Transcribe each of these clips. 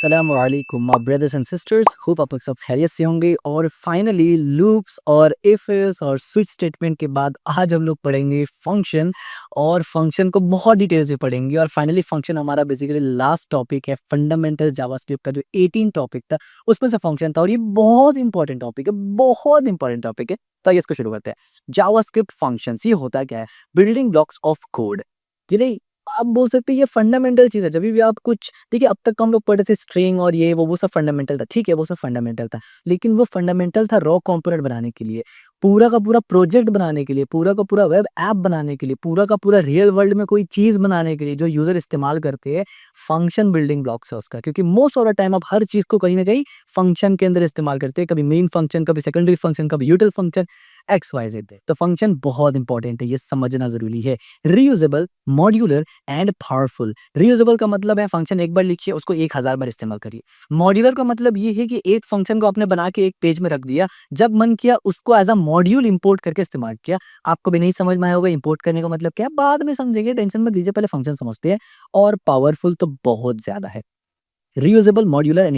अस्सलाम वालेकुम my brothers and sisters, hope आप लोग सब खैरियत से होंगे। और फाइनली लूप्स और इफ्स और स्विच स्टेटमेंट के बाद आज हम लोग पढ़ेंगे फंक्शन। और फंक्शन को बहुत डिटेल से पढ़ेंगे। और फाइनली फंक्शन हमारा बेसिकली लास्ट टॉपिक है, फंडामेंटल जावास्क्रिप्ट का जो 18 टॉपिक था उसमें से फंक्शन था। और ये बहुत इंपॉर्टेंट टॉपिक है, बहुत इंपॉर्टेंट टॉपिक है। तो आइए इसको शुरू करते हैं। जावास्क्रिप्ट फंक्शंस ये होता क्या है? Building blocks of code. ये नहीं, आप बोल सकते हैं ये फंडामेंटल चीज़ है। जब भी आप कुछ देखिए, अब तक हम लोग पढ़े थे स्ट्रिंग और ये वो सब फंडामेंटल था, ठीक है, वो सब फंडामेंटल था। लेकिन वो फंडामेंटल था रॉ कंपोनेंट बनाने के लिए, पूरा का पूरा प्रोजेक्ट बनाने के लिए, पूरा का पूरा वेब ऐप बनाने के लिए, पूरा का पूरा रियल वर्ल्ड में कोई चीज़ बनाने के लिए जो यूज़र इस्तेमाल करते हैं। फंक्शन बिल्डिंग ब्लॉक्स है उसका, क्योंकि मोस्ट ऑफ द टाइम आप हर चीज़ को कहीं न कहीं फंक्शन के अंदर इस्तेमाल करते हैं। कभी मेन फंक्शन, कभी सेकेंडरी फंक्शन, कभी util function, X Y Z. तो फंक्शन बहुत इंपॉर्टेंट है, ये समझना ज़रूरी है। Reusable, modular and powerful. Reusable का मतलब है फंक्शन एक बार लिखिए, उसको 1000 बार इस्तेमाल करिए। मॉड्यूलर का मतलब ये है कि एक फंक्शन को आपने बना के एक पेज में रख दिया, जब मन किया उसको एज़ अ मॉड्यूल इंपोर्ट करके इस्तेमाल किया। आपको भी नहीं समझ में आया होगा इंपोर्ट करने का मतलब क्या है, बाद में समझेंगे, टेंशन मत लीजिए, पहले फंक्शन समझते हैं। और पावरफुल तो बहुत ज़्यादा है। Reusable, modular and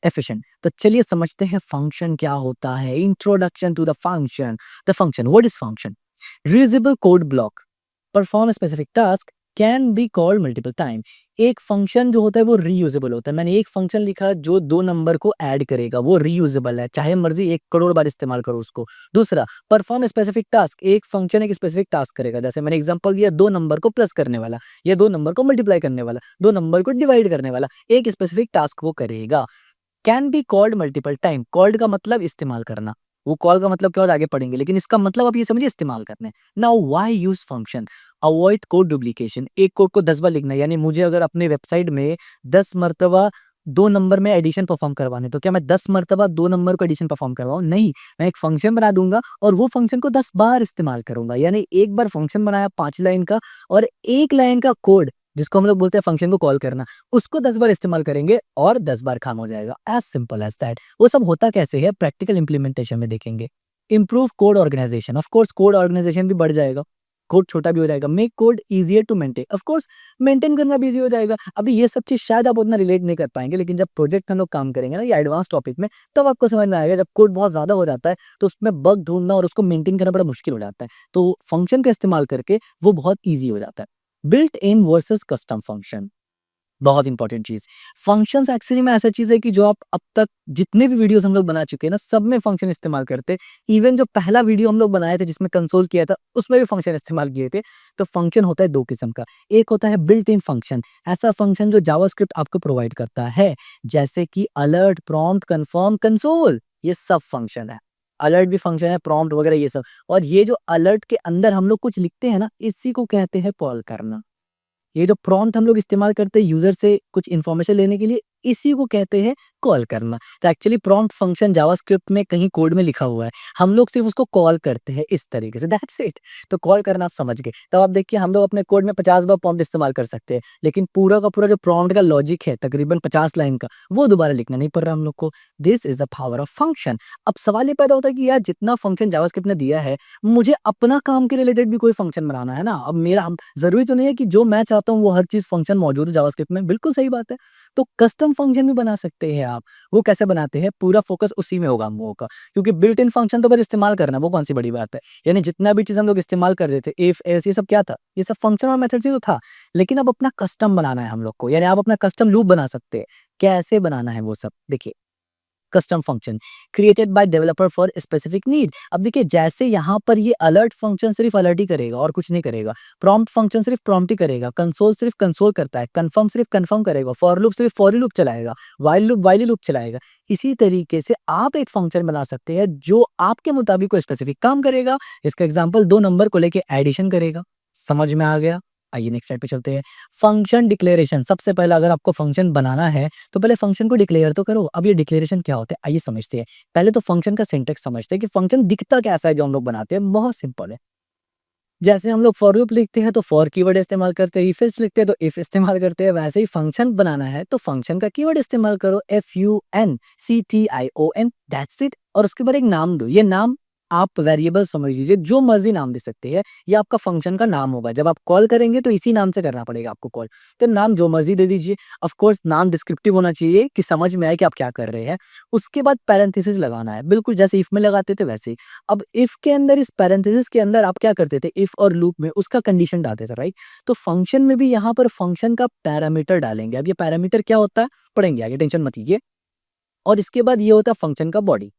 efficient. तो चलिए समझते हैं फंक्शन क्या होता है। Introduction to the function. The function, what is function? Reusable code block perform specific task, can be called multiple time. एक फंक्शन जो होता है वो रीयूजेबल होता है। मैंने एक फंक्शन लिखा जो 2 नंबर को ऐड करेगा, वो रीयूजेबल है, चाहे मर्जी 1 करोड़ बार इस्तेमाल करो उसको। दूसरा, परफॉर्म स्पेसिफिक टास्क, एक फंक्शन एक स्पेसिफिक टास्क करेगा। जैसे मैंने एग्जांपल दिया, 2 नंबर को प्लस करने वाला, या 2 नंबर को मल्टीप्लाई करने वाला, 2 नंबर को डिवाइड करने वाला, एक स्पेसिफिक टास्क वो करेगा। Can be called multiple time. Called का मतलब इस्तेमाल करना, वो कॉल का मतलब क्या होता है आगे पढ़ेंगे, लेकिन इसका मतलब आप ये समझिए इस्तेमाल करने। Now why use function? Avoid code duplication. एक कोड को 10 बार लिखना, यानी मुझे अगर अपने वेबसाइट में 10 मर्तबा 2 नंबर में एडिशन परफॉर्म करवाने, तो क्या मैं 10 मर्तबा 2 नंबर को एडिशन परफॉर्म करवाऊँ? नहीं, मैं एक फंक्शन बना दूंगा और वो फंक्शन को 10 बार इस्तेमाल करूंगा। यानी एक बार फंक्शन बनाया 5 लाइन का, और 1 लाइन का कोड जिसको हम लोग बोलते हैं फंक्शन को कॉल करना, उसको 10 बार इस्तेमाल करेंगे और 10 बार काम हो जाएगा। As simple as that. वो सब होता कैसे है, प्रैक्टिकल इंप्लीमेंटेशन में देखेंगे। Improve code organisation, of course code organisation भी बढ़ जाएगा, कोड छोटा भी हो जाएगा। Make code easier to maintain, of course maintain करना भी इजी हो जाएगा। अभी ये सब चीज शायद आप उतना रिलेट नहीं कर पाएंगे, लेकिन जब प्रोजेक्ट हम लोग काम करेंगे ना, ये एडवांस टॉपिक में, तब आपको समझ में आएगा। जब कोड बहुत ज्यादा हो जाता है तो उसमें बग ढूंढना और उसको मेंटेन करना बड़ा मुश्किल हो जाता है। तो फंक्शन का इस्तेमाल करके वो बहुत ईजी हो जाता है। Built in versus custom function, बहुत इंपॉर्टेंट चीज। फंक्शंस एक्चुअली में ऐसा चीज है कि जो आप अब तक जितने भी वीडियोस हम लोग बना चुके हैं ना, सब में फंक्शन इस्तेमाल करते हैं। इवन जो पहला वीडियो हम लोग बनाए थे जिसमें कंसोल किया था, उसमें भी फंक्शन इस्तेमाल किए थे। तो फंक्शन होता है 2 किस्म का। एक होता है बिल्ट इन फंक्शन, ऐसा फंक्शन जो जावास्क्रिप्ट आपको प्रोवाइड करता है, जैसे कि अलर्ट, प्रॉम्प्ट, कंफर्म, कंसोल, ये सब फंक्शन है। अलर्ट भी फंक्शन है, प्रॉम्प्ट वगैरह ये सब। और ये जो अलर्ट के अंदर हम लोग कुछ लिखते हैं ना, इसी को कहते हैं कॉल करना। ये जो प्रॉम्प्ट हम लोग इस्तेमाल करते हैं यूजर से कुछ इन्फॉर्मेशन लेने के लिए, इसी को कहते हैं कॉल करना। तो एक्चुअली प्रॉम्प्ट फंक्शन जावास्क्रिप्ट में कहीं कोड में लिखा हुआ है, हम लोग सिर्फ उसको कॉल करते हैं इस तरीके से, दैट्स इट। तो कॉल करना आप समझ गए। तब आप देखिए, हम लोग अपने कोड में 50 बार प्रॉम्प्ट इस्तेमाल कर सकते हैं, लेकिन पूरा का पूरा जो प्रॉम्प्ट का लॉजिक है तकरीबन 50 लाइन का, वो दोबारा लिखना नहीं पड़ रहा हम लोग को। This is the power of function. अब सवाल ये पैदा होता है कि यार, जितना फंक्शन जावास्क्रिप्ट ने दिया है, मुझे अपना काम के रिलेटेड भी कोई फंक्शन बनाना है ना। अब मेरा हम जरूरी तो नहीं है कि जो मैं चाहता हूँ वो हर चीज फंक्शन मौजूद है जावास्क्रिप्ट में, बिल्कुल सही बात है। तो कस्टम फंक्शन भी बना सकते हैं आप। वो कैसे बनाते हैं, पूरा फोकस उसी में होगा हम लोगों का, क्योंकि बिल्ट इन फंक्शन तो बस इस्तेमाल करना, वो कौन सी बड़ी बात है। यानी जितना भी चीज हम लोग इस्तेमाल कर रहे थे, इफ एल्स, ये सब क्या था, ये सब फंक्शन और मेथड से तो था। लेकिन अब अपना कस्टम बनाना है हम लोग को, यानी आप अपना कस्टम लूप बना सकते हैं। कैसे बनाना है वो सब देखिए। Custom function created by developer for specific need. अब देखिए, जैसे यहाँ पर ये अलर्ट फंक्शन सिर्फ अलर्ट ही करेगा और कुछ नहीं करेगा, प्रॉम्प्ट फंक्शन सिर्फ प्रॉम्प्ट ही करेगा, कंसोल सिर्फ कंसोल करता है, कंफर्म सिर्फ कंफर्म करेगा, फॉर लूप सिर्फ फॉर लूप चलाएगा, वाइल लूप चलाएगा। इसी तरीके से आप एक फंक्शन बना सकते हैं जो आपके मुताबिक कोई स्पेसिफिक काम करेगा। इसका एग्जाम्पल, 2 नंबर को लेके एडिशन करेगा। समझ में आ गया? आइए नेक्स्ट स्लाइड पे चलते हैं। Function declaration. सबसे पहले अगर आपको फंक्शन बनाना है तो पहले फंक्शन को डिक्लेयर तो करो। अब ये डिक्लेरेशन क्या होता है, आइए समझते हैं। पहले तो फंक्शन का सिंटैक्स समझते हैं कि फंक्शन दिखता कैसा है जो हम लोग बनाते हैं। बहुत सिंपल है। जैसे हम लोग फॉर लूप लिखते हैं तो फॉर कीवर्ड इस्तेमाल करते हैं, इफ एल्स लिखते हैं तो इफ इस्तेमाल करते हैं, वैसे ही फंक्शन बनाना है तो फंक्शन का कीवर्ड इस्तेमाल करो, FUNCTION, दैट्स इट। और उसके बाद एक नाम दो। ये नाम आप वेरिएबल समझ लीजिए, जो मर्ज़ी नाम दे सकते हैं, ये आपका फ़ंक्शन का नाम होगा। जब आप कॉल करेंगे तो इसी नाम से करना पड़ेगा आपको कॉल। तो नाम जो मर्ज़ी दे दीजिए। ऑफ़ कोर्स नाम डिस्क्रिप्टिव होना चाहिए कि समझ में आए कि आप क्या कर रहे हैं। उसके बाद पैरेंथेसिस लगाना है, बिल्कुल जैसे इफ में लगाते थे वैसे ही। अब इफ के अंदर, इस पैरेंथेसिस के अंदर आप क्या करते थे, इफ और लूप में उसका कंडीशन डालते थे, राइट? तो फ़ंक्शन में भी यहाँ पर फ़ंक्शन का पैरामीटर डालेंगे। अब ये पैरामीटर क्या होता है, पढ़ेंगे आगे, टेंशन मत लीजिए। और इसके बाद ये होता है फ़ंक्शन का बॉडी।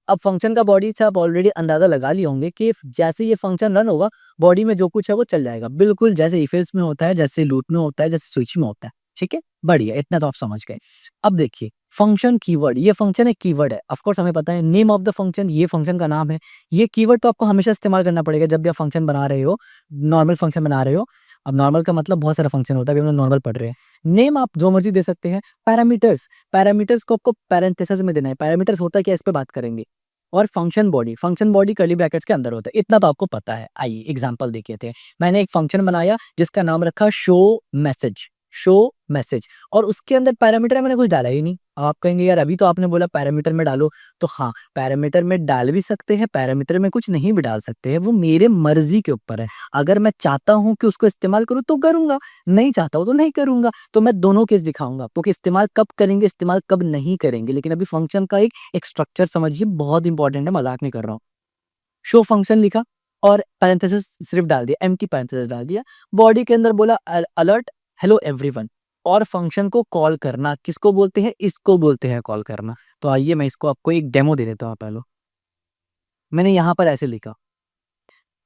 अब फ़ंक्शन का बॉडी से आप ऑलरेडी अंदाज़ा लगा लिए होंगे कि जैसे ये फ़ंक्शन रन होगा, बॉडी में जो कुछ है वो चल जाएगा। बिल्कुल जैसे इफ एल्स में होता है, जैसे लूप में होता है, जैसे स्विच में होता है। ठीक है? बढ़िया, इतना तो आप समझ गए। अब देखिए, फ़ंक्शन कीवर्ड, ये फ़ंक्शन एक कीवर्ड है। ऑफ़ कोर्स हमें पता है नेम ऑफ द फ़ंक्शन, ये फ़ंक्शन का नाम है। ये कीवर्ड तो आपको हमेशा इस्तेमाल करना पड़ेगा जब भी आप फ़ंक्शन बना रहे हो, नॉर्मल फ़ंक्शन बना रहे हो। अब नॉर्मल का मतलब बहुत सारा फ़ंक्शन होता है, अभी हम लोग नॉर्मल पढ़ रहे हैं। नेम आप जो मर्ज़ी दे सकते हैं। पैरामीटर्स, पैरामीटर्स को आपको पैरेंथेसिस में देना है। पैरामीटर्स होता क्या है, इस पे बात करेंगे। और फंक्शन बॉडी कर्ली ब्रैकेट्स के अंदर होता है, इतना तो आपको पता है। आइए एग्जांपल देख लेते हैं। मैंने एक फंक्शन बनाया जिसका नाम रखा शो मैसेज, और उसके अंदर पैरामीटर मैंने कुछ डाला ही नहीं। आप कहेंगे यार अभी तो आपने बोला पैरामीटर में डालो, तो हाँ, पैरामीटर में डाल भी सकते हैं, पैरामीटर में कुछ नहीं भी डाल सकते हैं, वो मेरे मर्जी के ऊपर है। अगर मैं चाहता हूँ कि उसको इस्तेमाल करूँ तो करूंगा, नहीं चाहता हूँ तो नहीं करूंगा। तो मैं दोनों केस दिखाऊंगा आपको कि इस्तेमाल कब करेंगे, इस्तेमाल कब नहीं करेंगे। लेकिन अभी फंक्शन का एक स्ट्रक्चर समझिए, बहुत इंपॉर्टेंट है, मजाक नहीं कर रहा हूँ। शो फंक्शन लिखा और पैरेंथेसिस सिर्फ डाल दिया, एम्प्टी पैरेंथेसिस डाल दिया। बॉडी के अंदर बोला अलर्ट हेलो एवरीवन। और फंक्शन को कॉल करना किसको बोलते हैं, इसको बोलते हैं कॉल करना। तो आइए मैं इसको आपको एक डेमो दे देता हूँ। पहले मैंने यहाँ पर ऐसे लिखा।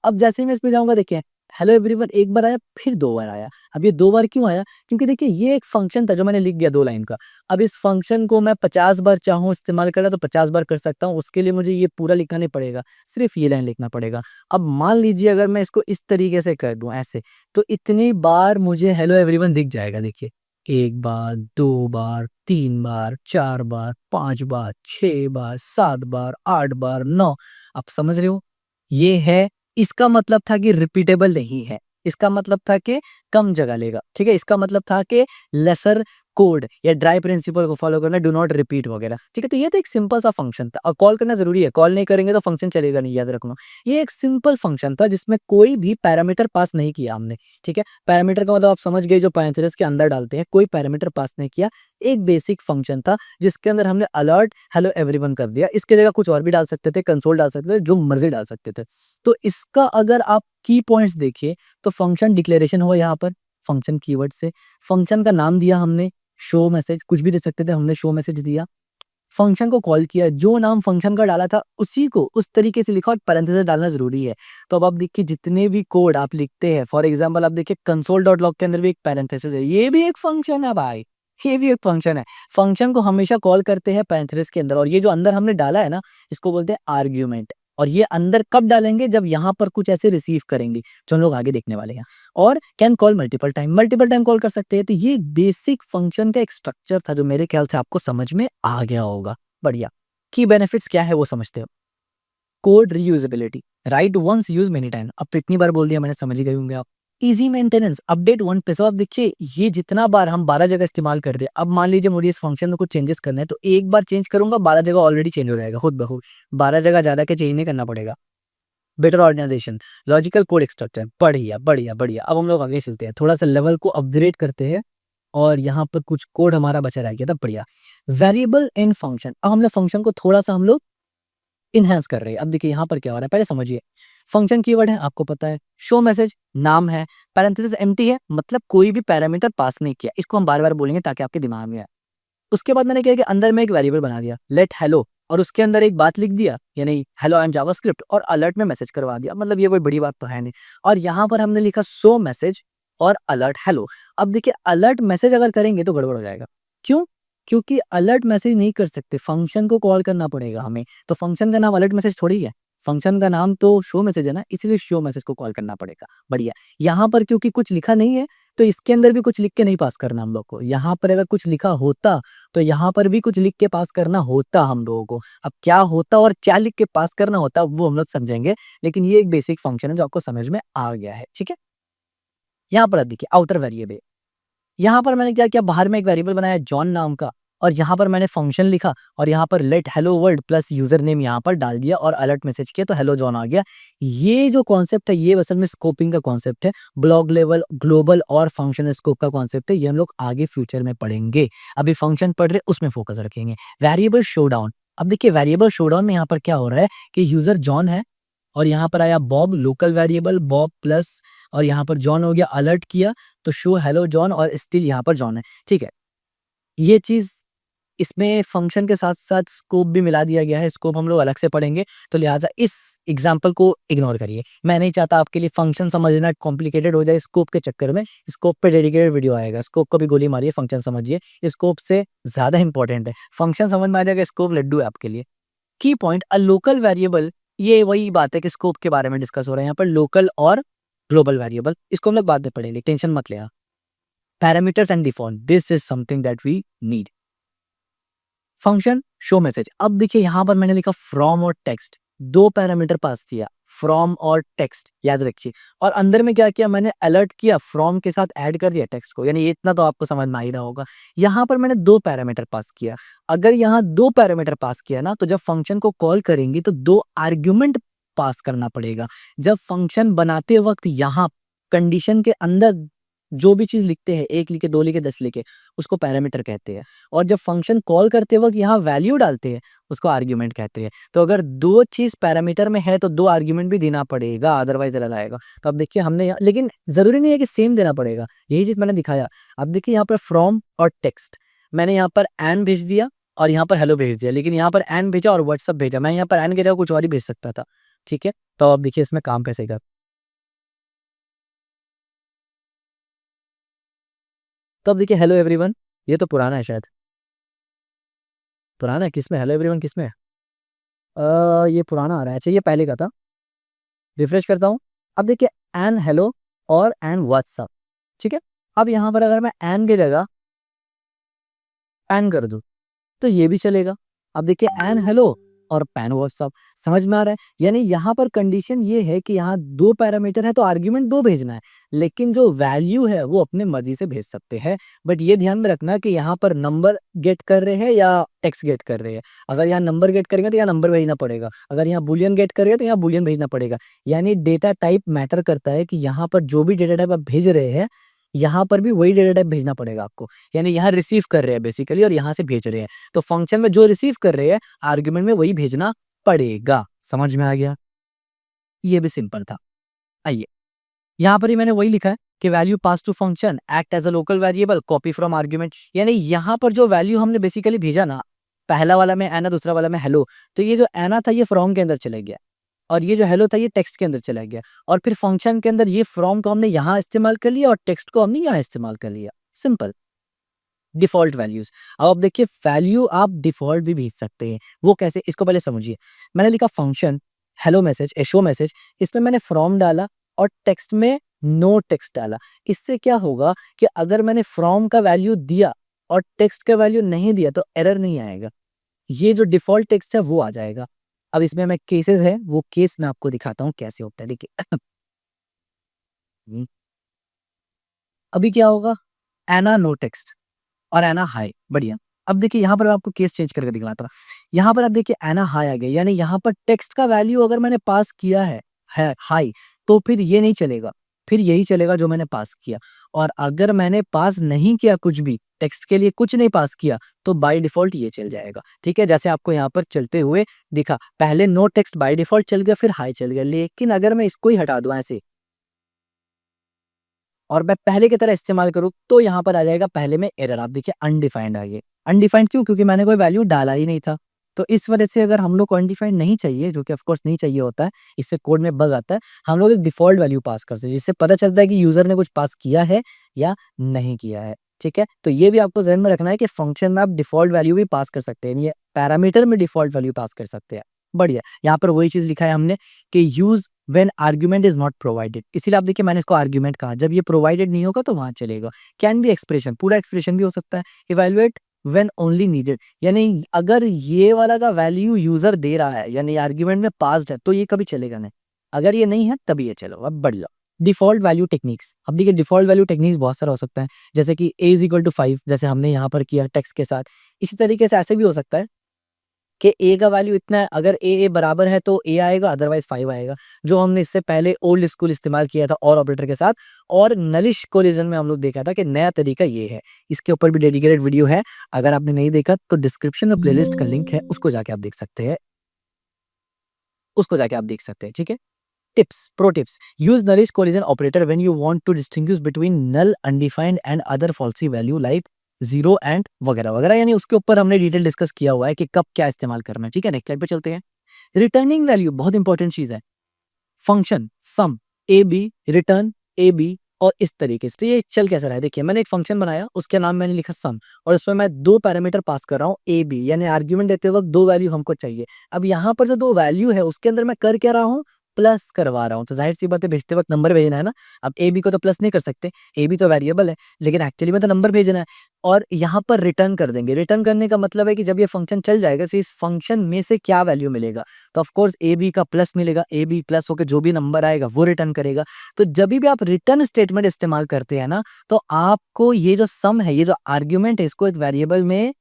अब जैसे ही मैं इसमें जाऊँगा, देखिए हेलो एवरीवन एक बार आया, फिर 2 बार आया। अब ये 2 बार क्यों आया? क्योंकि देखिए ये एक फ़ंक्शन था जो मैंने लिख दिया 2 लाइन का। अब इस फ़ंक्शन को मैं 50 बार चाहूँ इस्तेमाल करना तो 50 बार कर सकता हूँ। उसके लिए मुझे ये पूरा लिखना नहीं पड़ेगा, सिर्फ़ ये लाइन लिखना पड़ेगा। अब मान लीजिए अगर मैं इसको इस तरीके से कर दूँ ऐसे, तो इतनी बार मुझे हेलो एवरीवन दिख जाएगा। देखिए 1 बार, 2 बार, 3 बार, 4 बार, 5 बार, 6 बार, 7 बार, 8 बार, 9। आप समझ रहे हो? ये है, इसका मतलब था कि रिपीटेबल नहीं है। इसका मतलब था कि कम जगह लेगा, ठीक है? इसका मतलब था कि लेसर कोड या ड्राई प्रिंसिपल को फॉलो करना, डू नॉट रिपीट वगैरह, ठीक है? तो ये तो एक सिंपल सा फंक्शन था और कॉल करना ज़रूरी है, कॉल नहीं करेंगे तो फंक्शन चलेगा नहीं, याद रखना। ये एक सिंपल फंक्शन था जिसमें कोई भी पैरामीटर पास नहीं किया हमने, ठीक है? पैरामीटर का मतलब आप समझ गए, जो पैरेंथेसिस के अंदर डालते हैं, कोई पैरामीटर पास नहीं किया। एक बेसिक फंक्शन था जिसके अंदर हमने अलर्ट हेलो एवरीवन कर दिया। इसकी जगह कुछ और भी डाल सकते थे, कंसोल डाल सकते थे, जो मर्ज़ी डाल सकते थे। तो इसका अगर आप की पॉइंट्स देखिए, तो फंक्शन डिक्लेरेशन हुआ यहाँ पर, फंक्शन कीवर्ड से। फंक्शन का नाम दिया हमने, शो मैसेज, कुछ भी दे सकते थे, हमने शो मैसेज दिया। फंक्शन को कॉल किया, जो नाम फंक्शन का डाला था उसी को उस तरीके से लिखा, और पैरेंथेसिस डालना ज़रूरी है। तो अब आप देखिए जितने भी कोड आप लिखते हैं, फॉर एग्ज़ाम्पल आप देखिए console.log के अंदर भी एक पैरेंथेसिस है, ये भी एक फंक्शन है भाई, ये भी एक फंक्शन है। फंक्शन को हमेशा कॉल करते हैं पैरेंथेसिस के अंदर, और ये जो अंदर हमने डाला है ना, इसको बोलते हैं आर्ग्यूमेंट। और ये अंदर कब डालेंगे, जब यहाँ पर कुछ ऐसे रिसीव करेंगे, जो हम लोग आगे देखने वाले हैं। और can call multiple time call कर सकते हैं। तो ये बेसिक फंक्शन का एक स्ट्रक्चर था जो मेरे ख्याल से आपको समझ में आ गया होगा। बढ़िया। की बेनिफिट्स क्या है वो समझते हो। Code reusability, write once use many time. अब तो इतनी बार बोल दिया मैंने, समझ ही गए होंगे आप। इजी मेंटेनेंस, अपडेट वन पे। सो अब देखिए ये जितना बार हम 12 जगह इस्तेमाल कर रहे हैं, अब मान लीजिए मुझे इस फंक्शन में कुछ चेंजेस करना है, तो एक बार चेंज करूंगा, 12 जगह ऑलरेडी चेंज हो जाएगा खुद ब खुद। 12 जगह ज्यादा के चेंज नहीं करना पड़ेगा। Better organisation, logical code structure, बढ़िया बढ़िया बढ़िया। अब हम लोग आगे चलते हैं, थोड़ा सा लेवल को अपग्रेड करते हैं। और यहाँ पर कुछ कोड हमारा बचा रह गया था, बढ़िया। वेरिएबल इन फंक्शन, अब हमने फंक्शन को थोड़ा सा हम लोग इन्हांस कर रहे हैं। अब देखिए यहाँ पर क्या हो रहा है, पहले समझिए। फंक्शन कीवर्ड है, आपको पता है। शो मैसेज नाम है, पैरेंथेसिस एम्प्टी है, मतलब कोई भी पैरामीटर पास नहीं किया। इसको हम बार बार बोलेंगे ताकि आपके दिमाग में आए। उसके बाद मैंने क्या किया कि अंदर में एक वेरिएबल बना दिया, लेट हेलो, और उसके अंदर एक बात लिख दिया, यानी हेलो एंड जावास्क्रिप्ट, और अलर्ट में मैसेज करवा दिया। मतलब ये कोई बड़ी बात तो है नहीं। और यहाँ पर हमने लिखा सो मैसेज और अलर्ट हेलो। अब देखिए अलर्ट मैसेज अगर करेंगे तो गड़बड़ हो जाएगा। क्यों? क्योंकि अलर्ट मैसेज नहीं कर सकते, फंक्शन को कॉल करना पड़ेगा हमें। तो फंक्शन का नाम अलर्ट मैसेज थोड़ी है, फंक्शन का नाम तो शो मैसेज है ना, इसलिए शो मैसेज को कॉल करना पड़ेगा। बढ़िया। यहाँ पर क्योंकि कुछ लिखा नहीं है, तो इसके अंदर भी कुछ लिख के नहीं पास करना हम लोग को। यहाँ पर अगर कुछ लिखा होता तो यहाँ पर भी कुछ लिख के पास करना होता हम लोगों को। अब क्या होता और क्या लिख के पास करना होता वो हम लोग समझेंगे, लेकिन ये एक बेसिक फंक्शन है जो आपको समझ में आ गया है, ठीक है? यहाँ पर अब देखिए आउटर वेरिएबल, यहाँ पर मैंने क्या किया, बाहर में एक वेरिएबल बनाया जॉन नाम का, और यहाँ पर मैंने फंक्शन लिखा और यहाँ पर let hello world plus user name यहाँ पर डाल दिया और अलर्ट मैसेज किया तो हेलो जॉन आ गया। ये जो कॉन्सेप्ट है ये असल में स्कोपिंग का कॉन्सेप्ट है, ब्लॉक लेवल, ग्लोबल और फंक्शन स्कोप का कॉन्सेप्ट है। ये हम लोग आगे फ्यूचर में पढ़ेंगे, अभी फंक्शन पढ़ रहे उसमें फोकस रखेंगे। वेरिएबल शोडाउन, अब देखिए वेरिएबल शोडाउन में यहाँ पर क्या हो रहा है कि यूजर जॉन है और यहाँ पर आया Bob, local variable Bob plus और यहाँ पर जॉन हो गया, अलर्ट किया तो शो हेलो जॉन और स्टिल यहाँ पर जॉन है। ठीक है, ये चीज़ इसमें फंक्शन के साथ-साथ स्कोप भी मिला दिया गया है, स्कोप हम लोग अलग से पढ़ेंगे, तो लिहाज़ा इस एग्ज़ाम्पल को इग्नोर करिए। मैं नहीं चाहता आपके लिए फंक्शन समझना कॉम्प्लिकेटेड हो जाए स्कोप के चक्कर में, स्कोप पे डेडिकेटेड वीडियो आएगा, स्कोप को भी गोली मारिए, फंक्शन समझिए, स्कोप से ज़्यादा इंपॉर्टेंट है। फंक्शन समझ में आ जाएगा, स्कोप लड्डू है आपके लिए। की पॉइंट अ लोकल वेरिएबल, ये वही बात है कि स्कोप के बारे में डिस्कस हो रहा है यहाँ पर, लोकल और ग्लोबल वेरिएबल, इसको हम लोग बाद में पढ़ेंगे, टेंशन मत लेना। Parameters and default, this is something that we need. Function show message, अब देखिए यहाँ पर मैंने लिखा फ्रॉम और टेक्स्ट, दो पैरामीटर पास किया, फ्रॉम और टेक्स्ट, याद रखिए। और अंदर में क्या किया मैंने, अलर्ट किया, फ्रॉम के साथ ऐड कर दिया टेक्स्ट को, यानी ये इतना तो आपको समझ में आ ही रहा होगा। यहाँ पर मैंने दो पैरामीटर पास किया, अगर यहाँ दो पैरामीटर पास किया ना तो जब फंक्शन को कॉल करेंगे तो दो आर्ग्यूमेंट पास करना पड़ेगा। जब फंक्शन बनाते वक्त यहाँ कंडीशन के अंदर जो भी चीज़ लिखते हैं, 1 लिखे, 2 लिखे, 10 लिखे, उसको पैरामीटर कहते हैं। और जब फंक्शन कॉल करते वक्त यहाँ वैल्यू डालते हैं, उसको आर्ग्यूमेंट कहते हैं। तो अगर दो चीज़ पैरामीटर में है तो दो आर्ग्यूमेंट भी देना पड़ेगा, अदरवाइज एरर आएगा। तो अब देखिए हमने यहाँ, लेकिन ज़रूरी नहीं है कि सेम देना पड़ेगा, यही चीज़ मैंने दिखाया। अब देखिए यहाँ पर फ्रॉम और टेक्स्ट, मैंने यहाँ पर एन भेज दिया और यहाँ पर हेलो भेज दिया, लेकिन यहाँ पर एन भेजा और व्हाट्सअप भेजा, मैं यहाँ पर एन की जगह कुछ और ही भेज सकता था। ठीक है, तो अब देखिए इसमें काम कैसे कर, तो अब देखिए हेलो एवरीवन, ये तो पुराना है शायद, पुराना है, किसमें हेलो एवरीवन किसमें है? ये पुराना आ रहा है, अच्छा ये पहले का था, रिफ्रेश करता हूँ। अब देखिए एन हेलो और एन व्हाट्सअप, ठीक है। अब यहाँ पर अगर मैं एन की जगह एन कर दूँ तो ये भी चलेगा। अब देखिए एन हेलो और पैन व्हाट्सअप, समझ में आ रहा है? यानी यहाँ पर कंडीशन ये है कि यहाँ दो पैरामीटर है तो आर्ग्यूमेंट दो भेजना है, लेकिन जो वैल्यू है वो अपने मर्जी से भेज सकते हैं। बट ये ध्यान में रखना कि यहाँ पर नंबर गेट कर रहे हैं या टेक्स्ट गेट कर रहे हैं। अगर यहाँ नंबर गेट करेंगे तो यहाँ नंबर भेजना पड़ेगा, अगर यहाँ बुलियन गेट करेंगे तो यहाँ बुलियन भेजना पड़ेगा। यानी डेटा टाइप मैटर करता है कि यहाँ पर जो भी डेटा टाइप आप भेज रहे हैं, यहाँ पर भी वही डेटा टाइप भेजना पड़ेगा आपको। यानी यहाँ रिसीव कर रहे हैं बेसिकली और यहाँ से भेज रहे हैं, तो फंक्शन में जो रिसीव कर रहे हैं आर्ग्यूमेंट में वही भेजना पड़ेगा। समझ में आ गया? ये भी सिंपल था। आइए, यहाँ पर ही मैंने वही लिखा है कि value pass to function act as a local variable copy from argument. यानी यहाँ पर जो वैल्यू हमने बेसिकली भेजा ना, पहला वाला में एना, दूसरा वाला में हेलो, तो ये जो एना था ये फ्रॉम के अंदर चला गया और ये जो हेलो था ये टेक्स्ट के अंदर चला गया, और फिर फंक्शन के अंदर ये फ्रॉम को हमने यहाँ इस्तेमाल कर लिया और टेक्स्ट को हमने यहाँ इस्तेमाल कर लिया। सिंपल। डिफ़ॉल्ट वैल्यूज़, अब आप देखिए वैल्यू आप डिफ़ॉल्ट भी भेज सकते हैं, वो कैसे, इसको पहले समझिए। मैंने लिखा function hello message, show message, इसमें मैंने फ्रॉम डाला और टेक्स्ट में नो टेक्स्ट डाला। इससे क्या होगा कि अगर मैंने फ्रॉम का वैल्यू दिया और टेक्स्ट का वैल्यू नहीं दिया तो एरर नहीं आएगा, ये जो डिफ़ॉल्ट टेक्स्ट है वो आ जाएगा। अब इसमें मैं केसेस है, वो केस मैं आपको दिखाता हूँ कैसे होता है, देखिए। अभी क्या होगा, एना नो टेक्स्ट और एना हाई, बढ़िया। अब देखिए यहाँ पर मैं आपको केस चेंज करके दिखलाता हूँ। यहाँ पर आप देखिए एना हाई आ गया, यानी यहाँ पर टेक्स्ट का वैल्यू अगर मैंने पास किया है हाई, तो फिर ये नहीं चलेगा, फिर यही चलेगा जो मैंने पास किया। और अगर मैंने पास नहीं किया कुछ भी, टेक्स्ट के लिए कुछ नहीं पास किया, तो बाय डिफ़ॉल्ट ये चल जाएगा। ठीक है, जैसे आपको यहाँ पर चलते हुए दिखा, पहले नो टेक्स्ट बाय डिफ़ॉल्ट चल गया, फिर हाई चल गया। लेकिन अगर मैं इसको ही हटा दूँ ऐसे और मैं पहले की तरह इस्तेमाल करूँ तो यहाँ पर आ जाएगा पहले में एरर, आप देखिए अनडिफाइंड आ गया। अनडिफाइंड क्यों? क्योंकि मैंने कोई वैल्यू डाला ही नहीं था। तो इस वजह से अगर हम लोग को अनडिफाइंड नहीं चाहिए, जो कि ऑफ कोर्स नहीं चाहिए होता है, इससे कोड में बग आता है, हम लोग एक डिफ़ॉल्ट वैल्यू पास करते हैं, जिससे पता चलता है कि यूज़र ने कुछ पास किया है या नहीं किया है। ठीक है? तो ये भी आपको ज़हन में रखना है कि फंक्शन में आप डिफ़ॉल्ट वैल्यू भी पास कर सकते हैं, ये पैरामीटर में डिफ़ॉल्ट वैल्यू पास कर सकते हैं। बढ़िया, यहाँ पर वही चीज़ लिखा है हमने कि use when argument is not provided, इसीलिए आप देखिए मैंने इसको आर्गुमेंट कहा, जब ये प्रोवाइडेड नहीं होगा तो वहां चलेगा। कैन बी एक्सप्रेशन, पूरा एक्सप्रेशन भी हो सकता है। इवैल्यूएट व्हेन ओनली नीडेड, यानी अगर ये वाला का वैल्यू यूजर दे रहा है, यानी आर्गुमेंट में पास्ड है, तो ये कभी चलेगा नहीं, अगर ये नहीं है तभी ये चलो। अब बढ़ जाओ, डिफ़ॉल्ट वैल्यू टेक्निक्स। अब देखिए डिफ़ॉल्ट वैल्यू टेक्निक्स बहुत सारा हो सकता है, जैसे कि a इज़ इक्वल टू 5 जैसे हमने यहाँ पर किया टेक्स्ट के साथ। इसी तरीके से ऐसे भी हो सकता है कि a का वैल्यू इतना है, अगर a बराबर है तो a आएगा, अदरवाइज़ 5 आएगा। जो हमने इससे पहले ओल्ड स्कूल इस्तेमाल किया था और ऑपरेटर के साथ, और नलिश कोलिजन में हम लोग देखा था कि नया तरीका ये है। इसके ऊपर भी डेडिकेटेड वीडियो है, अगर आपने नहीं देखा तो डिस्क्रिप्शन में प्लेलिस्ट का लिंक है, उसको जाके आप देख सकते हैं, ठीक है? Tips, pro tips, use nullish collision operator when you want to distinguish between null, undefined and other falsy value like 0 and वगैरह वगैरह, यानी उसके ऊपर हमने डिटेल डिस्कस किया हुआ है कि कब क्या इस्तेमाल करना है। ठीक है, नेक्स्ट स्लाइड पे चलते हैं। रिटर्निंग वैल्यू बहुत इंपॉर्टेंट चीज है। Function sum A B, return A B, और इस तरीके से। तो ये चल कैसा रहा है, देखिए मैंने एक फंक्शन बनाया, उसके नाम मैंने लिखा सम, और उसमें मैं दो पैरामीटर पास कर रहा हूँ ए बी, यानी आर्ग्यूमेंट देते वक्त दो वैल्यू हमको चाहिए। अब यहाँ पर जो दो वैल्यू है उसके अंदर मैं कर क्या रहा हूँ, प्लस करवा रहा हूँ। तो जाहिर सी बात है भेजते वक्त नंबर भेजना है ना। अब ए बी को तो प्लस नहीं कर सकते, ए बी तो वेरिएबल है, लेकिन एक्चुअली में तो नंबर भेजना है। और यहाँ पर रिटर्न कर देंगे। रिटर्न करने का मतलब है कि जब ये फंक्शन चल जाएगा तो इस फंक्शन में से क्या वैल्यू मिलेगा, तो ऑफ कोर्स ए बी का प्लस मिलेगा, ए बी प्लस होकर जो भी नंबर आएगा वो रिटर्न करेगा। तो जब भी आप रिटर्न स्टेटमेंट इस्तेमाल करते हैं ना, तो आपको ये जो सम है, ये जो आर्ग्यूमेंट है, इसको एक वेरिएबल में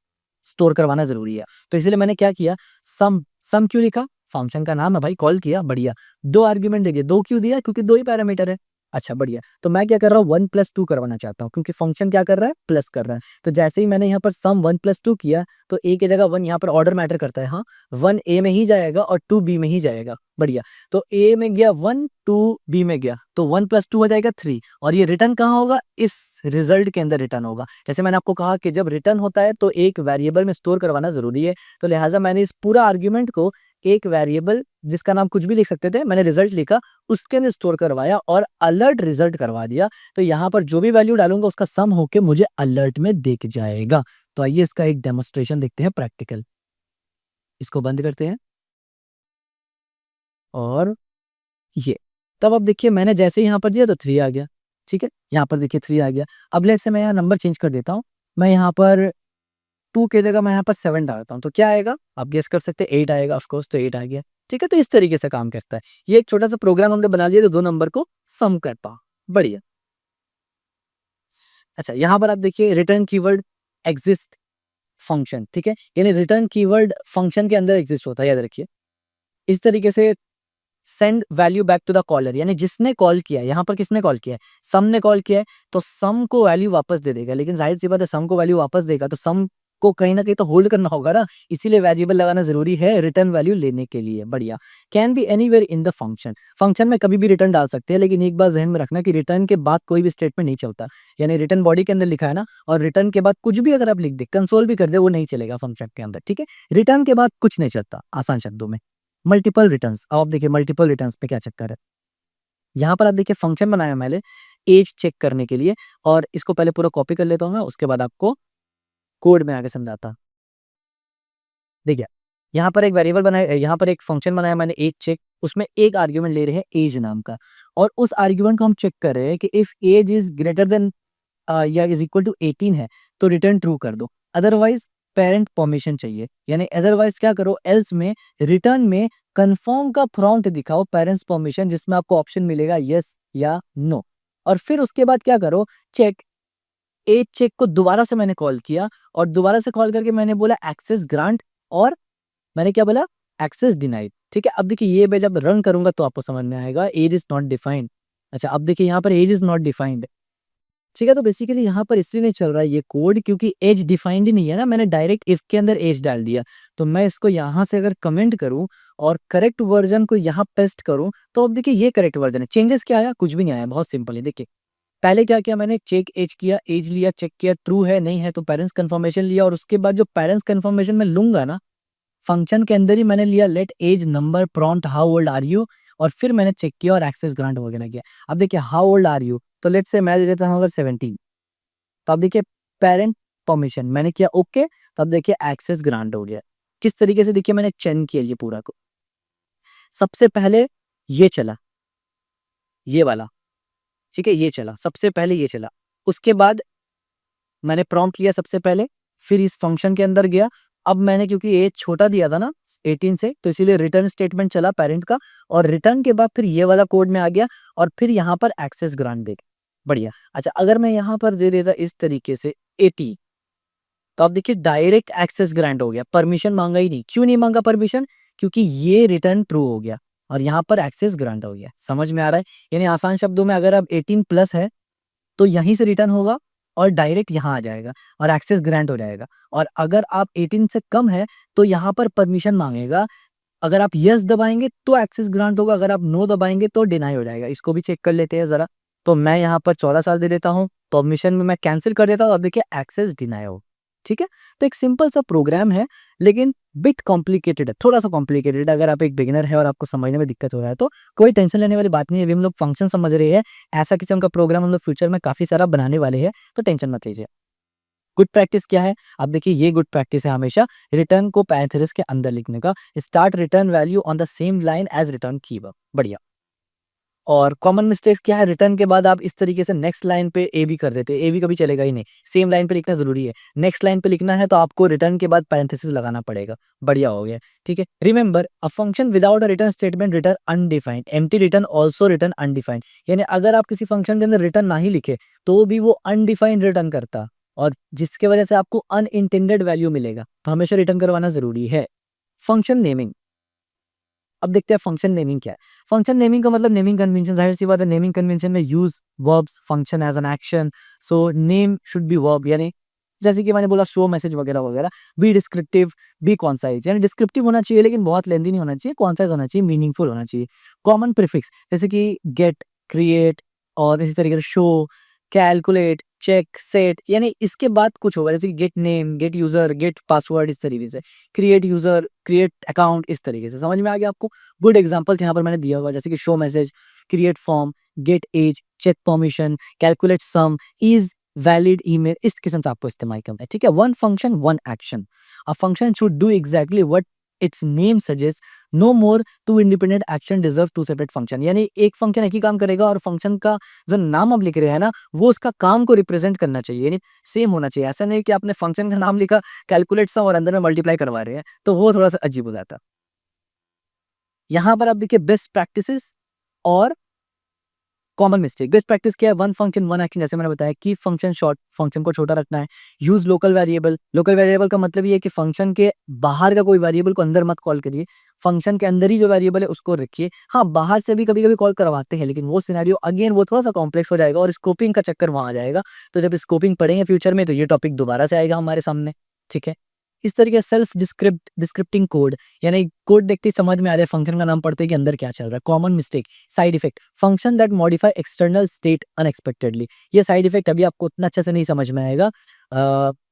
स्टोर करवाना जरूरी है। तो इसलिए मैंने क्या किया, सम सम क्यों लिखा, फंक्शन का नाम है भाई, कॉल किया, बढ़िया। दो आर्ग्यूमेंट दे दिए, दो क्यों दिया, क्योंकि दो ही पैरामीटर है। अच्छा बढ़िया, तो मैं क्या कर रहा हूँ, 1+2 करवाना चाहता हूँ, क्योंकि फंक्शन क्या कर रहा है, प्लस कर रहा है। तो जैसे ही मैंने यहाँ पर सम 1+2 किया, तो ए की जगह 1, यहाँ पर ऑर्डर मैटर करता है, हाँ 1 ए में ही जाएगा और 2 बी में ही जाएगा, बढ़िया। तो ए में गया 1, 2 बी में गया, तो 1+2 हो जाएगा 3, और ये रिटर्न कहाँ होगा, इस रिजल्ट के अंदर रिटर्न होगा। जैसे मैंने आपको कहा कि जब रिटर्न होता है तो एक वेरिएबल में स्टोर करवाना जरूरी है, तो लिहाजा मैंने इस पूरा आर्ग्यूमेंट को एक वेरिएबल, जिसका नाम कुछ भी लिख सकते थे, मैंने रिजल्ट लिखा, उसके अंदर स्टोर करवाया और अलर्ट रिजल्ट करवा दिया। तो यहाँ पर जो भी वैल्यू डालूंगा उसका सम होके मुझे अलर्ट में दिख जाएगा। तो आइए इसका एक डेमोस्ट्रेशन देखते हैं प्रैक्टिकल। इसको बंद करते हैं, और ये, तब अब देखिए मैंने जैसे ही यहाँ पर दिया तो 3 आ गया, ठीक है, यहाँ पर देखिए 3 आ गया। अब लेट्स से मैं यहाँ नंबर चेंज कर देता हूँ, मैं यहाँ पर 2 की जगह मैं यहाँ पर 7 डालता हूँ, तो क्या आएगा, आप गेस कर सकते हैं, 8 आएगा, ऑफ कोर्स, तो 8 आ गया। ठीक है, तो इस तरीके से काम करता है। ये एक छोटा सा प्रोग्राम हमने बना लिया, तो दो नंबर को सम कर पा, बढ़िया। अच्छा, यहाँ पर आप देखिए रिटर्न कीवर्ड एग्जिस्ट फंक्शन, ठीक है, यानी रिटर्न कीवर्ड फंक्शन के अंदर एग्जिस्ट होता है, याद रखिए। इस तरीके से send value back to the caller, यानी जिसने कॉल किया है, यहाँ पर किसने कॉल किया है, सम ने कॉल किया है, तो सम को वैल्यू वापस दे देगा। लेकिन जाहिर सी बात है, सम को वैल्यू वापस देगा तो सम को कहीं ना कहीं तो होल्ड करना होगा ना, इसीलिए वेरिएबल लगाना जरूरी है रिटर्न वैल्यू लेने के लिए, बढ़िया। Can be anywhere in the function, function में कभी भी रिटर्न डाल सकते हैं, लेकिन एक बात ध्यान में रखना कि रिटर्न के बाद कोई भी स्टेटमेंट नहीं चलता। यानी रिटर्न बॉडी के अंदर लिखा है ना, और रिटर्न के बाद कुछ भी अगर आप लिख दे, कंसोल भी कर दे, वो नहीं चलेगा फंक्शन के अंदर, ठीक है। रिटर्न के बाद कुछ नहीं चलता, आसान शब्दों में। मल्टीपल रिटर्न्स, अब आप देखिए मल्टीपल रिटर्न्स पे क्या चक्कर है। यहाँ पर आप देखिए फंक्शन बनाया मैंने एज चेक करने के लिए, और इसको पहले पूरा कॉपी कर लेता हूँ मैं, उसके बाद आपको कोड में आगे समझाता। देखिए यहाँ पर एक वेरिएबल बनाया, यहाँ पर एक फंक्शन बनाया मैंने एज चेक, उसमें एक आर्ग्यूमेंट ले रहे हैं एज नाम का, और उस आर्ग्यूमेंट को हम चेक कर रहे हैं कि if age is greater than या इज इक्वल टू 18 है तो रिटर्न ट्रू कर दो, अदरवाइज पेरेंट परमिशन चाहिए। यानी अदरवाइज क्या करो, एल्स में रिटर्न में कंफर्म का प्रॉम्प्ट दिखाओ पेरेंट्स परमिशन, जिसमें आपको ऑप्शन मिलेगा यस या नो। और फिर उसके बाद क्या करो, चेक एज चेक को दोबारा से मैंने कॉल किया, और दोबारा से कॉल करके मैंने बोला एक्सेस ग्रांट, और मैंने क्या बोला, एक्सेस डिनाइड। ठीक है, अब देखिए ये मैं जब रन करूंगा तो आपको समझ में आएगा एज इज नॉट डिफाइंड। अच्छा, अब देखिए यहाँ पर एज इज नॉट डिफाइंड, ठीक है। तो बेसिकली यहाँ पर इसलिए नहीं चल रहा है ये कोड, क्योंकि एज डिफाइंड ही नहीं है ना, मैंने डायरेक्ट इफ के अंदर एज डाल दिया। तो मैं इसको यहाँ से अगर कमेंट करूँ और करेक्ट वर्जन को यहाँ पेस्ट करूँ, तो अब देखिए ये करेक्ट वर्जन है। चेंजेस क्या आया, कुछ भी नहीं आया, बहुत सिंपल है। देखिए पहले क्या किया मैंने, चेक एज किया, एज लिया, चेक किया, ट्रू है नहीं है तो पेरेंट्स कंफर्मेशन लिया, और उसके बाद जो पेरेंट्स कंफर्मेशन में लूंगा ना, फंक्शन के अंदर ही मैंने लिया let age number prompt how old are you, और फिर मैंने चेक किया और एक्सेस ग्रांट वगैरह किया। अब देखिए हाउ ओल्ड आर यू, तो लेट से मैं दे देता हूँ अगर 17, तो अब देखिए पेरेंट परमिशन मैंने किया ओके, तब देखिए एक्सेस ग्रांट हो गया। किस तरीके से, देखिए मैंने चेन किया ये पूरा को। सबसे पहले ये चला, ये वाला, ठीक है, ये चला, सबसे पहले ये चला। उसके बाद मैंने प्रॉम्प्ट लिया सबसे पहले, फिर इस फंक्शन के अंदर गया, अब मैंने क्योंकि एज छोटा दिया था ना 18 से, तो इसीलिए रिटर्न स्टेटमेंट चला पेरेंट का, और रिटर्न के बाद फिर ये वाला कोड में आ गया, और फिर यहाँ पर एक्सेस ग्रांट दे, बढ़िया। अच्छा, अगर मैं यहाँ पर दे देता इस तरीके से 80, तो आप देखिए डायरेक्ट एक्सेस ग्रांट हो गया, परमिशन मांगा ही नहीं। क्यों नहीं मांगा परमिशन? क्योंकि ये रिटर्न ट्रू हो गया और यहाँ पर एक्सेस ग्रांट हो गया। समझ में आ रहा है? यानी आसान शब्दों में, अगर अब 18 प्लस है तो यहीं से रिटर्न होगा और डायरेक्ट यहाँ आ जाएगा और एक्सेस ग्रांट हो जाएगा। और अगर आप 18 से कम है तो यहाँ पर परमिशन मांगेगा। अगर आप यस दबाएंगे तो एक्सेस ग्रांट होगा, अगर आप नो दबाएंगे तो डिनाई हो जाएगा। इसको भी चेक कर लेते हैं जरा। तो मैं यहाँ पर 14 साल दे देता हूँ, परमिशन में मैं कैंसिल कर देता हूँ, अब देखिए एक्सेस डिनाई हो। ठीक है, तो एक सिंपल सा प्रोग्राम है, लेकिन बिट कॉम्प्लिकेटेड है, थोड़ा सा कॉम्प्लिकेटेड है। अगर आप एक बिगिनर है और आपको समझने में दिक्कत हो रहा है तो कोई टेंशन लेने वाली बात नहीं है। अभी हम लोग फंक्शन समझ रहे हैं, ऐसा किस्म का प्रोग्राम हम लोग फ्यूचर में काफी सारा बनाने वाले हैं, तो टेंशन मत लीजिए। गुड प्रैक्टिस क्या है? अब देखिए, ये गुड प्रैक्टिस है हमेशा रिटर्न को पैरेंथेसिस के अंदर लिखने का। Start return value on the same line as return keyword, बढ़िया। और कॉमन मिस्टेक्स क्या है? रिटर्न के बाद आप इस तरीके से नेक्स्ट लाइन पे ए बी कर देते हैं। ए बी कभी चलेगा ही नहीं, सेम लाइन पे लिखना जरूरी है। नेक्स्ट लाइन पे लिखना है तो आपको रिटर्न के बाद पैरेंथेसिस लगाना पड़ेगा, बढ़िया हो गया। ठीक है, remember a function without a return statement return undefined, empty return also return undefined. यानी अगर आप किसी फंक्शन के अंदर रिटर्न ना ही लिखे तो भी वो अनडिफाइंड रिटर्न करता, और जिसके वजह से आपको अनइंटेंडेड वैल्यू मिलेगा, तो हमेशा रिटर्न करवाना जरूरी है। फंक्शन नेमिंग, अब देखते हैं फंक्शन नेमिंग क्या है। फंक्शन नेमिंग का मतलब नेमिंग कन्वेंशन, जाहिर सी बात है नेमिंग कन्वेंशन में use verbs function as an action, so name should be verb, यानी जैसे कि मैंने बोला शो मैसेज वगैरह वगैरह। बी डिस्क्रिप्टिव, बी कॉन्साइज, यानी डिस्क्रिप्टिव होना चाहिए लेकिन बहुत लेंदी नहीं होना चाहिए, कॉन्साइज होना चाहिए, मीनिंगफुल होना चाहिए। कॉमन प्रीफिक्स जैसे कि गेट, क्रिएट, और इसी तरीके से शो, कैलकुलेट, चेक, सेट, यानी इसके बाद कुछ होगा, जैसे कि gate name, gate user, gate password, इस तरीके से क्रिएट यूजर, क्रिएट अकाउंट, इस तरीके से। समझ में आ गया आपको? गुड एग्जांपल्स यहाँ पर मैंने दिया हुआ है, जैसे कि show message, create form, get age, check permission, calculate sum, is valid email, इस किस्म से आपको इस्तेमाल करना है। ठीक है, one function one action. A function should do exactly what its name suggest, no more two independent action deserve to separate function. यानी एक फंक्शन एक ही काम करेगा और फंक्शन का जो नाम आप लिख रहे हैं ना, वो उसका काम को रिप्रेजेंट करना चाहिए, यानी सेम होना चाहिए। ऐसा नहीं कि आपने फंक्शन का नाम लिखा कैलकुलेट सम और अंदर में मल्टीप्लाई करवा रहे हैं, तो वो थोड़ा सा अजीब हो जाता। यहाँ पर आप देखिए बेस्ट प्रैक्टिसेस और कॉमन मिस्टेक। बेस्ट प्रैक्टिस क्या है? वन फंक्शन वन एक्शन, जैसे मैंने बताया कि फंक्शन शॉर्ट, फंक्शन को छोटा रखना है। Use local variable, local variable का मतलब ये है कि फंक्शन के बाहर का कोई वेरिएबल को अंदर मत कॉल करिए, फंक्शन के अंदर ही जो वेरिएबल है उसको रखिए। हाँ, बाहर से भी कभी कभी कॉल करवाते हैं, लेकिन वो सिनेरियो अगेन वो थोड़ा सा कॉम्प्लेक्स हो जाएगा और स्कोपिंग का चक्कर वहां आ जाएगा। तो जब स्कोपिंग पढ़ेंगे फ्यूचर में तो ये टॉपिक दोबारा से आएगा हमारे सामने। ठीक है, इस तरीके सेल्फ डिस्क्रिप्टिंग कोड, यानी कोड देखते ही समझ में आ रहा है फंक्शन का नाम पढ़ते ही कि अंदर क्या चल रहा है। Common mistake, side effect, function that modify external state unexpectedly. ये साइड इफेक्ट अभी आपको उतना अच्छे से नहीं समझ में आएगा,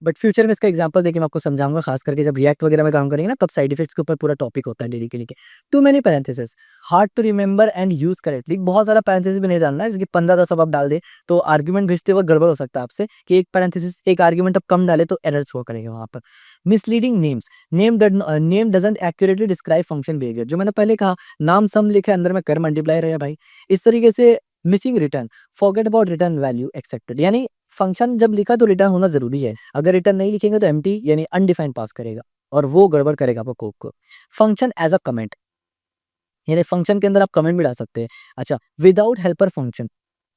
बट फ्यूचर में इसका एग्जांपल देके मैं आपको समझाऊंगा, खास करके जब रिएक्ट वगैरह में काम करेंगे ना, तब साइड इफेक्ट्स के ऊपर पूरा टॉपिक होता है डेडिकेटली के। Too many parenthesis, hard to remember and use correctly, बहुत सारा पैरेंथेसिस भी नहीं डालना है, जैसे 15 सब आप डाल दे तो आर्ग्यूमेंट भेजते वक्त गड़बड़ हो सकता है आपसे, कि एक पैरेंथेसिस एक आर्ग्यूमेंट आप कम डाले तो एरर शो करेगा वहां पर। Misleading names, name doesn't accurately describe function behaviour, जो मैंने पहले कहा, नाम सम लिखे अंदर में कर मल्टीप्लाई रहे भाई, इस तरीके से। Missing return, forget about return value accepted, यानी फंक्शन जब लिखा तो रिटर्न होना जरूरी है, अगर रिटर्न नहीं लिखेंगे तो एम्प्टी यानी अनडिफाइंड पास करेगा और वो गड़बड़ करेगा आपको कोड को। फंक्शन एज अ कमेंट, यानी फंक्शन के अंदर आप कमेंट भी डाल सकते हैं। अच्छा, without helper function,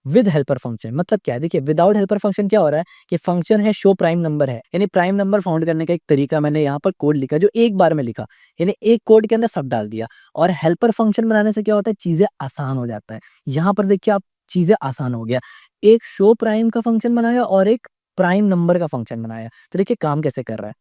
with helper function मतलब क्या है? देखिए, विदाउट हेल्पर फंक्शन क्या हो रहा है कि फंक्शन है शो प्राइम नंबर है, यानी प्राइम नंबर फाउंड करने का एक तरीका मैंने यहाँ पर कोड लिखा जो एक बार में लिखा, यानी एक कोड के अंदर सब डाल दिया। और हेल्पर फंक्शन बनाने से क्या होता है? चीजें आसान हो जाता है। यहाँ पर देखिए आप, चीजें आसान हो गया, एक शो प्राइम का फंक्शन बनाया और एक प्राइम नंबर का फंक्शन बनाया, तो देखिए काम कैसे कर रहा है।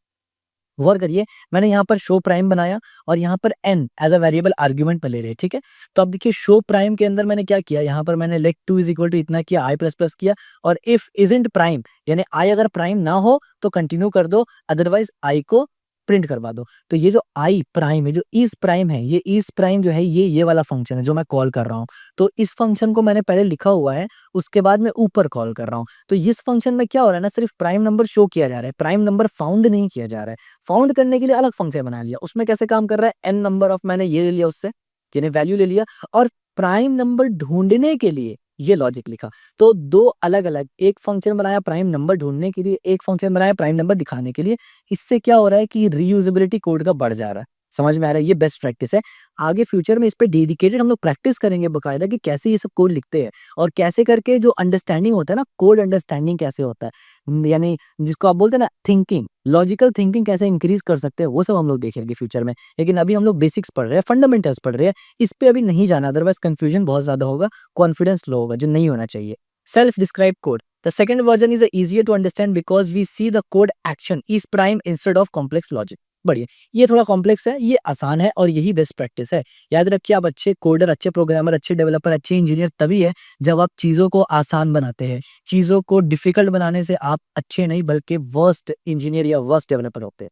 गौर करिए, मैंने यहाँ पर शो प्राइम बनाया और यहाँ पर n as a variable argument पे ले रहे हैं। ठीक है, तो अब देखिए शो प्राइम के अंदर मैंने क्या किया, यहाँ पर मैंने let two is equal to इतना किया, आई प्लस प्लस किया, और इफ इजंट प्राइम, यानी आई अगर प्राइम ना हो तो कंटिन्यू कर दो, अदरवाइज आई को प्रिंट करवा दो। तो ये जो आई प्राइम है, जो इज प्राइम है, ये इज प्राइम जो है, ये वाला फंक्शन है जो मैं कॉल कर रहा हूँ। तो इस फंक्शन को मैंने पहले लिखा हुआ है, उसके बाद मैं ऊपर कॉल कर रहा हूँ। तो इस फंक्शन में क्या हो रहा है ना, सिर्फ प्राइम नंबर शो किया जा रहा है, प्राइम नंबर फाउंड नहीं किया जा रहा है। फाउंड करने के लिए अलग फंक्शन बना लिया, उसमें कैसे काम कर रहा है, एन नंबर ऑफ मैंने ये ले लिया उससे, यानी वैल्यू ले लिया, और प्राइम नंबर ढूंढने के लिए ये लॉजिक लिखा। तो 2 अलग-अलग, एक फंक्शन बनाया प्राइम नंबर ढूँढने के लिए, एक फंक्शन बनाया प्राइम नंबर दिखाने के लिए। इससे क्या हो रहा है कि रीयूजेबिलिटी कोड का बढ़ जा रहा है। समझ में आ रहा है? ये बेस्ट प्रैक्टिस है। आगे फ्यूचर में इस पे डेडिकेटेड हम लोग प्रैक्टिस करेंगे बकायदा कि कैसे ये सब कोड लिखते हैं और कैसे करके जो अंडरस्टैंडिंग होता है ना, कोड अंडरस्टैंडिंग कैसे होता है। यानी जिसको आप बोलते हैं ना थिंकिंग, लॉजिकल थिंकिंग कैसे इंक्रीज़ कर सकते हैं, वो सब हम लोग देखेंगे फ्यूचर में। लेकिन अभी हम लोग बेसिक्स पढ़ रहे हैं, फंडामेंटल्स पढ़ रहे हैं। इस पे अभी नहीं जाना, अदरवाइज़ कन्फ्यूजन बहुत ज़्यादा होगा, कॉन्फिडेंस लो होगा, जो नहीं होना चाहिए। Self describe code, the second version is easier to understand because we see the code action is prime instead of complex logic। बढ़िया, ये थोड़ा कॉम्प्लेक्स है, ये आसान है और यही बेस्ट प्रैक्टिस है। याद रखिए, आप अच्छे कोडर, अच्छे प्रोग्रामर, अच्छे डेवलपर, अच्छे इंजीनियर तभी है जब आप चीज़ों को आसान बनाते हैं। चीज़ों को डिफिकल्ट बनाने से आप अच्छे नहीं बल्कि वर्स्ट इंजीनियर या वर्स्ट डेवलपर होते हैं।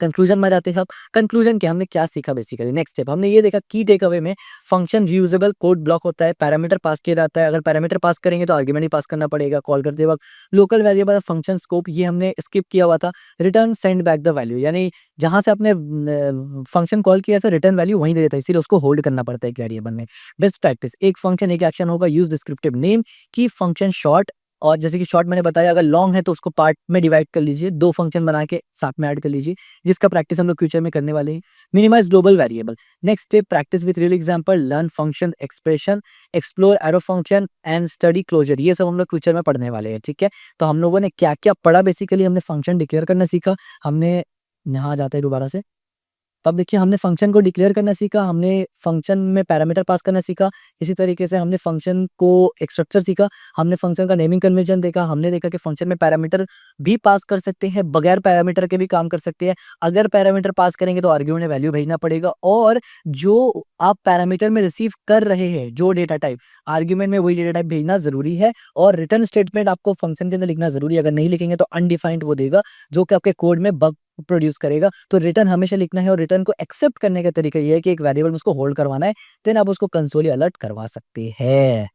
कंक्लूजन में जाते हैं अब। कंक्लूजन क्या, हमने क्या सीखा बेसिकली? नेक्स्ट स्टेप हमने ये देखा की टेक अवे में फंक्शन रीयूजेबल कोड ब्लॉक होता है, पैरामीटर पास किया जाता है। अगर पैरामीटर पास करेंगे तो आर्गुमेंट भी पास करना पड़ेगा कॉल करते वक्त। लोकल वेरिएबल फंक्शन स्कोप ये हमने स्किप किया हुआ था। Return send back the value, यानी जहां से आपने फंक्शन कॉल किया था रिटर्न वैल्यू वहीं दे देता है, इसीलिए उसको होल्ड करना पड़ता है एक वेरिएबल में। बेस्ट प्रैक्टिस, एक फंक्शन एक एक्शन होगा, यूज डिस्क्रिप्टिव नेम की फंक्शन शॉर्ट। और जैसे कि शॉर्ट मैंने बताया, अगर लॉन्ग है तो उसको पार्ट में डिवाइड कर लीजिए, 2 फंक्शन बना के साथ में ऐड कर लीजिए, जिसका प्रैक्टिस हम लोग फ्यूचर में करने वाले हैं। Minimise global variable, next step practice with real example, learn function expression, explore arrow function and study closure. ये सब हम लोग फ्यूचर में पढ़ने वाले हैं, ठीक है। तो हम लोगों ने क्या क्या पढ़ा, बेसिकली हमने फंक्शन डिक्लेयर करना सीखा, हमने यहाँ जाते हैं दोबारा से। तब देखिए हमने फंक्शन को डिक्लेयर करना सीखा, हमने फंक्शन में पैरामीटर पास करना सीखा, इसी तरीके से हमने फंक्शन को एक स्ट्रक्चर सीखा, हमने फंक्शन का नेमिंग कन्वेंशन देखा, हमने देखा कि फंक्शन में पैरामीटर भी पास कर सकते हैं, बगैर पैरामीटर के भी काम कर सकते हैं। अगर पैरामीटर पास करेंगे तो आर्ग्यूमेंट में वैल्यू भेजना पड़ेगा, और जो आप पैरामीटर में रिसीव कर रहे हैं जो डेटा टाइप, आर्ग्यूमेंट में वही डेटा टाइप भेजना ज़रूरी है। और रिटर्न स्टेटमेंट आपको फंक्शन के अंदर लिखना ज़रूरी है, अगर नहीं लिखेंगे तो अनडिफाइंड वो देगा, जो कि आपके कोड में बग प्रोड्यूस करेगा। तो रिटर्न हमेशा लिखना है, और रिटर्न को एक्सेप्ट करने का तरीका ये है कि एक वेरिएबल में उसको होल्ड करवाना है, देन आप उसको कंसोल या अलर्ट करवा सकते हैं।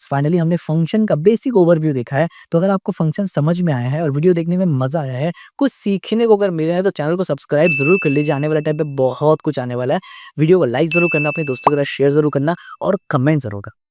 फाइनली हमने फंक्शन का बेसिक ओवरव्यू देखा है। तो अगर आपको फंक्शन समझ में आया है और वीडियो देखने में मजा आया है, कुछ सीखने को अगर मिला है, तो चैनल को सब्सक्राइब जरूर कर लीजिए, आने वाले टाइम पे बहुत कुछ आने वाला है। वीडियो को लाइक जरूर करना, अपने दोस्तों के साथ शेयर जरूर करना और कमेंट जरूर करना।